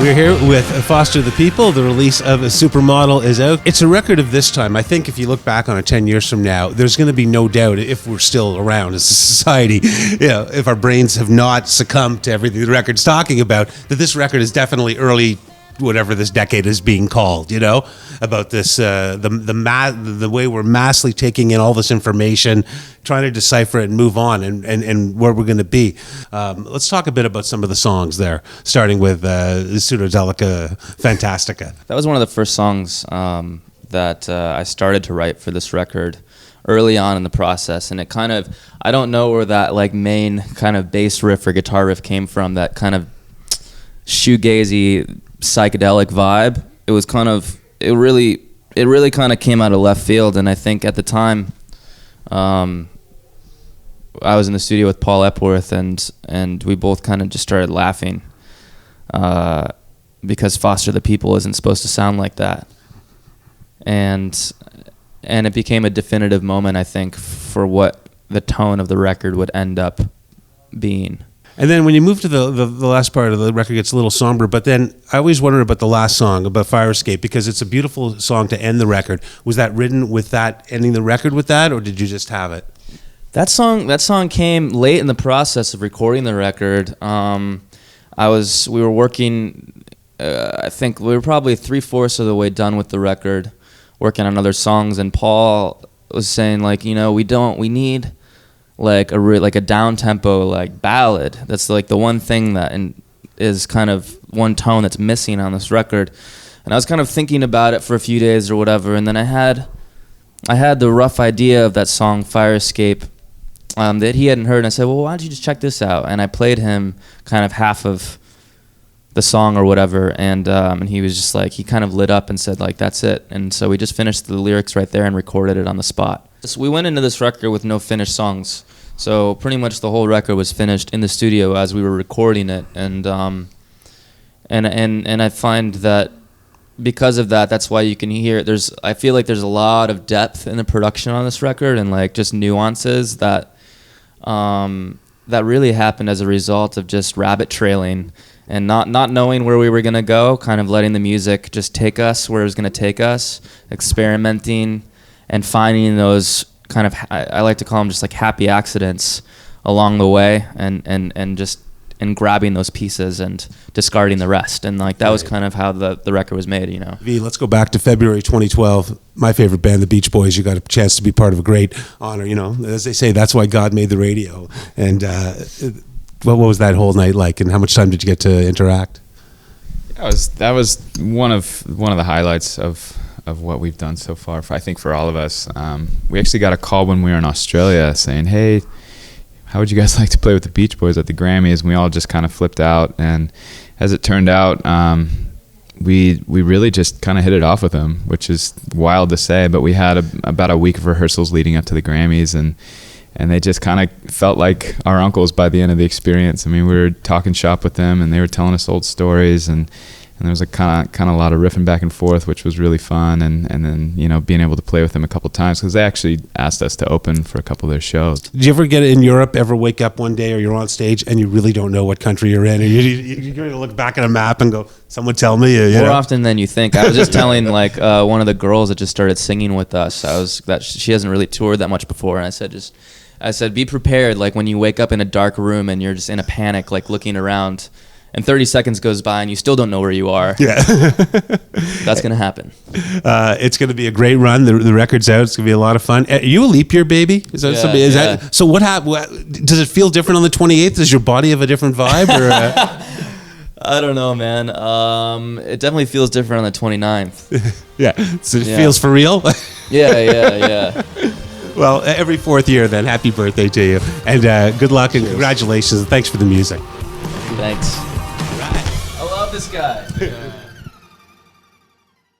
We're here with Foster the People. The release of a Supermodel is out. It's a record of this time. I think if you look back on it 10 years from now, there's going to be no doubt, if we're still around as a society, if our brains have not succumbed to everything the record's talking about, that this record is definitely early, whatever this decade is being called, about this, the way we're massively taking in all this information, trying to decipher it and move on and where we're going to be. Let's talk a bit about some of the songs there, starting with Pseudodelica, Fantastica. That was one of the first songs that I started to write for this record early on in the process, and it kind of, I don't know where that main kind of bass riff or guitar riff came from, that kind of shoegazy psychedelic vibe. It was kind of, it really kind of came out of left field, and I think at the time I was in the studio with Paul Epworth, and we both kind of just started laughing because Foster the People isn't supposed to sound like that, and it became a definitive moment, I think, for what the tone of the record would end up being. And then when you move to the last part of the record, gets a little somber, but then I always wonder about the last song, about Fire Escape, because it's a beautiful song to end the record. Was that written with that, ending the record with that, or did you just have it? That song came late in the process of recording the record. We were working, I think we were probably 3/4 of the way done with the record, working on other songs, and Paul was saying, we need a down tempo ballad. That's the one thing that is kind of one tone that's missing on this record. And I was kind of thinking about it for a few days or whatever, and then I had the rough idea of that song Fire Escape that he hadn't heard, and I said, well, why don't you just check this out? And I played him kind of half of the song or whatever, and he was just he kind of lit up and said that's it. And so we just finished the lyrics right there and recorded it on the spot. So we went into this record with no finished songs, so pretty much the whole record was finished in the studio as we were recording it, and I find that because of that, that's why you can hear I feel like there's a lot of depth in the production on this record, and just nuances that really happened as a result of just rabbit trailing and not knowing where we were going to go, kind of letting the music just take us where it was going to take us, experimenting and finding those kind of, I like to call them just happy accidents along the way, and grabbing those pieces and discarding the rest. And that was kind of how the record was made, V, let's go back to February 2012. My favorite band, the Beach Boys. You got a chance to be part of a great honor, as they say, that's why God made the radio. And what was that whole night like, and how much time did you get to interact? That was one of the highlights of what we've done so far, I think, for all of us. We actually got a call when we were in Australia saying, hey, how would you guys like to play with the Beach Boys at the Grammys? And we all just kind of flipped out, and as it turned out, we really just kind of hit it off with them, which is wild to say, but we had about a week of rehearsals leading up to the Grammys, and they just kind of felt like our uncles by the end of the experience. I mean, we were talking shop with them, and they were telling us old stories, and there was a kind of a lot of riffing back and forth, which was really fun, and then being able to play with them a couple times, because they actually asked us to open for a couple of their shows. Did you ever get in Europe, ever wake up one day or you're on stage and you really don't know what country you're in, or you're going to look back at a map and go, someone tell me? More often than you think. I was just telling one of the girls that just started singing with us, she hasn't really toured that much before, and I said be prepared, when you wake up in a dark room and you're just in a panic, looking around, and 30 seconds goes by and you still don't know where you are. Yeah. That's going to happen. It's going to be a great run. The record's out. It's going to be a lot of fun. Are you a leap year baby? Is that something? That, so what happened? Does it feel different on the 28th? Does your body have a different vibe? Or, I don't know, man. It definitely feels different on the 29th. Yeah. So it feels for real? Yeah. Well, every 4th year then, happy birthday to you. And good luck and congratulations. And thanks for the music. Thanks. I love this guy.